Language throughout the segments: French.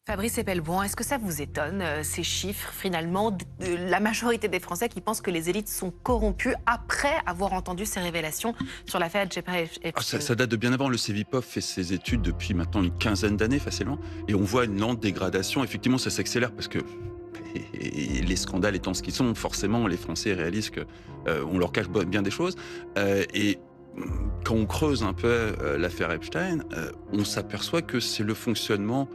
Fabrice Epelbaum, est-ce que ça vous étonne, ces chiffres, finalement, de la majorité des Français qui pensent que les élites sont corrompues après avoir entendu ces révélations sur l'affaire Jeffrey Epstein? Ça date de bien avant. Le Cevipof fait ses études depuis maintenant une quinzaine d'années facilement. Et on voit une lente dégradation. Effectivement, ça s'accélère parce que les scandales étant ce qu'ils sont, forcément, les Français réalisent qu'on leur cache bien des choses. Et quand on creuse un peu l'affaire Epstein, on s'aperçoit que c'est le fonctionnement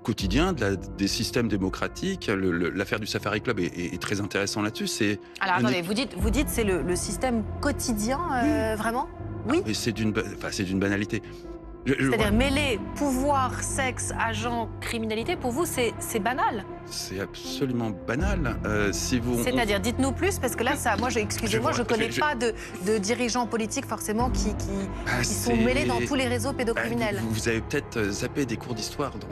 quotidien des systèmes démocratiques. L'affaire du Safari Club est très intéressant là-dessus. Alors attendez, vous dites c'est le système quotidien, vraiment? Oui. Et c'est d'une banalité. C'est-à-dire mêler pouvoir, sexe, agent, criminalité, pour vous, c'est banal? C'est absolument banal. C'est-à-dire, dites-nous plus, parce que là, excusez-moi, je ne connais pas de dirigeants politiques forcément qui sont mêlés dans tous les réseaux pédocriminels. Vous avez peut-être zappé des cours d'histoire dans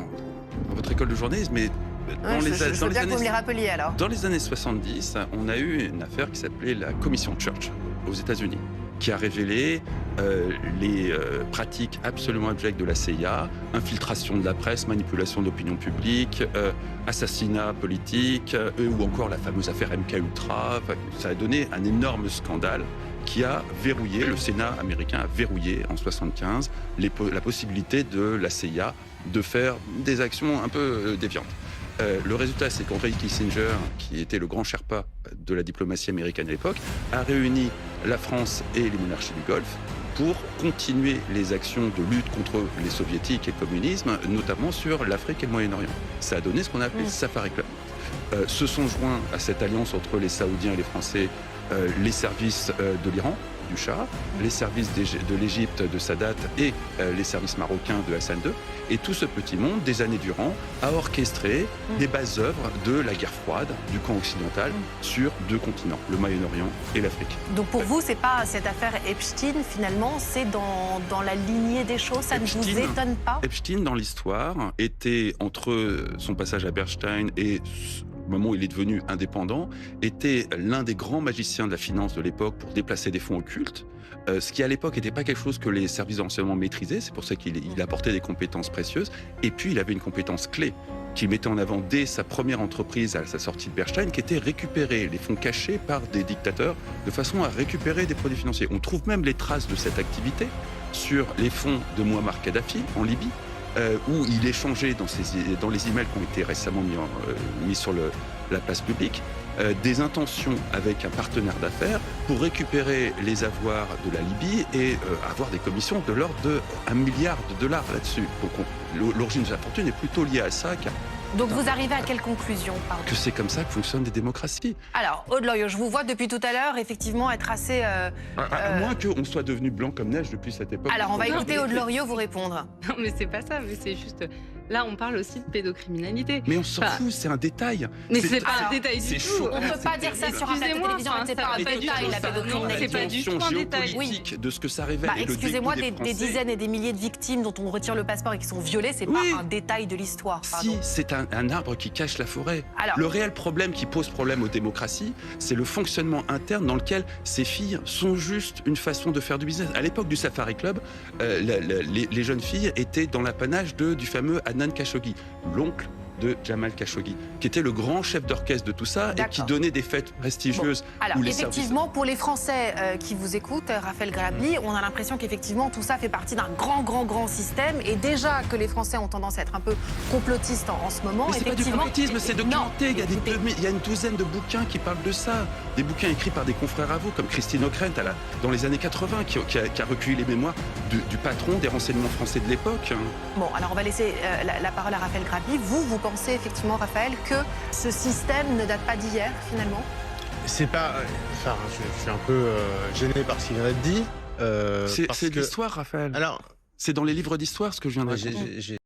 votre école de journalisme, mais je veux bien que vous me les rappeliez alors. Dans les années 70, on a eu une affaire qui s'appelait la Commission Church aux États-Unis, qui a révélé les pratiques absolument abjectes de la CIA, infiltration de la presse, manipulation de l'opinion publique, assassinat politique, ou encore la fameuse affaire MK-Ultra. Ça a donné un énorme scandale qui a verrouillé, le Sénat américain a verrouillé en 1975 la possibilité de la CIA de faire des actions un peu déviantes. Le résultat, c'est qu'Henry Kissinger, qui était le grand Sherpa de la diplomatie américaine à l'époque, a réuni la France et les monarchies du Golfe pour continuer les actions de lutte contre les soviétiques et le communisme, notamment sur l'Afrique et le Moyen-Orient. Ça a donné ce qu'on a appelé Safari Club. Se sont joints à cette alliance entre les Saoudiens et les Français les services de l'Iran, du Shah, les services de l'Égypte de Sadat et les services marocains de Hassan II. Et tout ce petit monde, des années durant, a orchestré des bases œuvres de la guerre froide du camp occidental sur deux continents, le Moyen-Orient et l'Afrique. Donc pour vous, c'est pas cette affaire Epstein, finalement, c'est dans la lignée des choses, ça ne vous étonne pas? Epstein, dans l'histoire, était entre son passage à Bernstein et au moment où il est devenu indépendant, était l'un des grands magiciens de la finance de l'époque pour déplacer des fonds occultes, ce qui à l'époque n'était pas quelque chose que les services de renseignement maîtrisaient, c'est pour ça qu'il apportait des compétences précieuses, et puis il avait une compétence clé qu'il mettait en avant dès sa première entreprise à sa sortie de Bernstein, qui était récupérer les fonds cachés par des dictateurs de façon à récupérer des produits financiers. On trouve même les traces de cette activité sur les fonds de Mouammar Kadhafi en Libye, où il échangeait dans les emails qui ont été récemment mis sur la place publique, des intentions avec un partenaire d'affaires pour récupérer les avoirs de la Libye et avoir des commissions de l'ordre de $1 milliard là-dessus. Donc l'origine de sa fortune est plutôt liée à ça. Donc vous arrivez à quelle conclusion, pardon? Que c'est comme ça que fonctionnent des démocraties. Alors, Aude Loriot, je vous vois depuis tout à l'heure, effectivement, être assez... À moins qu'on soit devenu blanc comme neige depuis cette époque. Alors, on va écouter Aude Loriot vous répondre. Non, mais c'est pas ça, mais c'est juste... Là, on parle aussi de pédocriminalité. Mais on s'en fout, c'est un détail. Mais c'est pas un détail du tout. On ne peut pas dire ça sur un plateau de télévision, c'est pas un détail, la pédocriminalité. C'est pas du tout un détail. Oui. De ce que ça révèle. Excusez-moi, des dizaines et des milliers de victimes dont on retire le passeport et qui sont violées, c'est pas un détail de l'histoire. Si, c'est un arbre qui cache la forêt. Alors, le réel problème qui pose problème aux démocraties, c'est le fonctionnement interne dans lequel ces filles sont juste une façon de faire du business. À l'époque du Safari Club, les jeunes filles étaient dans l'apanage du fameux Adnan Khashoggi, l'oncle de Jamal Khashoggi, qui était le grand chef d'orchestre de tout ça et qui donnait des fêtes prestigieuses. Bon. Alors, effectivement, pour les Français qui vous écoutent, Raphaël Grabli, on a l'impression qu'effectivement, tout ça fait partie d'un grand système. Et déjà que les Français ont tendance à être un peu complotistes en ce moment. Mais c'est pas du complotisme, c'est documenté. Il y a une douzaine de bouquins qui parlent de ça. Des bouquins écrits par des confrères à vous, comme Christine Ockrent, dans les années 80, qui a recueilli les mémoires du patron des renseignements français de l'époque. Bon, alors on va laisser la parole à Raphaël Grabli. Vous pensez effectivement, Raphaël, que ce système ne date pas d'hier, finalement? C'est pas... Enfin, je suis un peu gêné par ce qu'il vient d'être dit. C'est de l'histoire, Raphaël. Alors, c'est dans les livres d'histoire ce que je viens de raconter.